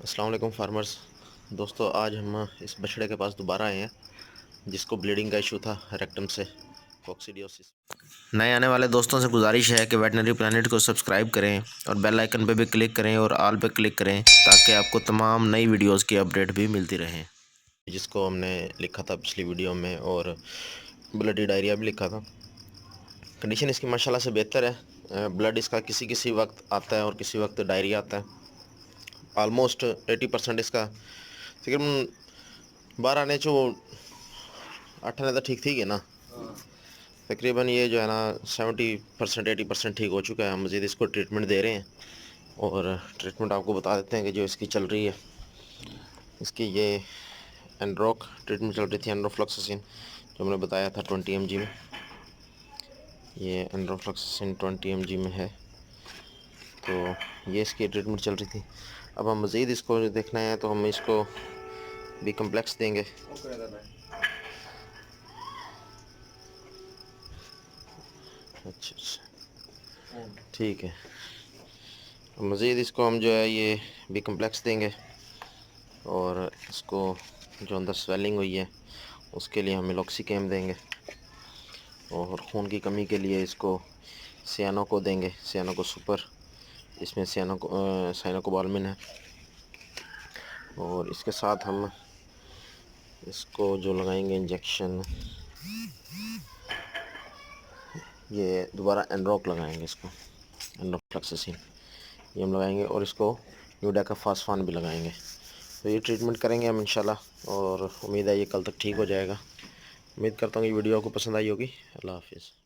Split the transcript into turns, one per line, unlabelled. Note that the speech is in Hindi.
अस्सलाम वालेकुम फार्मर्स दोस्तों, आज हम इस बछड़े के पास दोबारा आए हैं जिसको ब्लीडिंग का इशू था रेक्टम से, कोक्सीडियोसिस। नए आने वाले दोस्तों से गुजारिश है कि वेटनरी प्लानट को सब्सक्राइब करें और बेल आइकन पे भी क्लिक करें और ऑल पे क्लिक करें ताकि आपको तमाम नई वीडियोस की अपडेट भी मिलती रहे। जिसको हमने लिखा था पिछली वीडियो में और ब्लडी डायरिया भी लिखा था। कंडीशन इसकी माशाल्लाह से बेहतर है। ब्लड इसका किसी किसी वक्त आता है और किसी वक्त डायरिया आता है। ऑलमोस्ट 80% इसका तकरीबन 12 ने जो 8 ने तो ठीक थी ना। तकरीबन ये जो है ना 70% 80% ठीक हो चुका है। हम मज़ीद इसको ट्रीटमेंट दे रहे हैं और ट्रीटमेंट आपको बता देते हैं कि जो इसकी चल रही है, इसकी ये एंड्रोक ट्रीटमेंट चल रही थी, एंड्रोफ्लॉक्सासिन जो हमने बताया था 20 mg में। ये एंड्रोफ्लॉक्सासिन 20 mg में है, तो ये इसकी ट्रीटमेंट चल रही थी। अब हम मज़ीद इसको जो देखना है तो हम इसको बी कम्प्लेक्स देंगे। अच्छा, ठीक है। मज़ीद इसको हम जो है ये बी कम्प्लेक्स देंगे और इसको जो अंदर स्वेलिंग हुई है उसके लिए हम मिलोक्सिकेम देंगे और खून की कमी के लिए इसको सियानो को देंगे, सियानो को सुपर। इसमें साइनोकोबाल्मिन है और इसके साथ हम इसको जो लगाएंगे इंजेक्शन, ये दोबारा एंड्रोक लगाएंगे, इसको एंड्रोफ्लॉक्सासिन ये हम लगाएंगे और इसको न्यूडेकाफास्फान भी लगाएंगे। तो ये ट्रीटमेंट करेंगे हम इंशाल्लाह और उम्मीद है ये कल तक ठीक हो जाएगा। उम्मीद करता हूँ ये वीडियो आपको पसंद आई होगी। अल्लाह हाफिज़।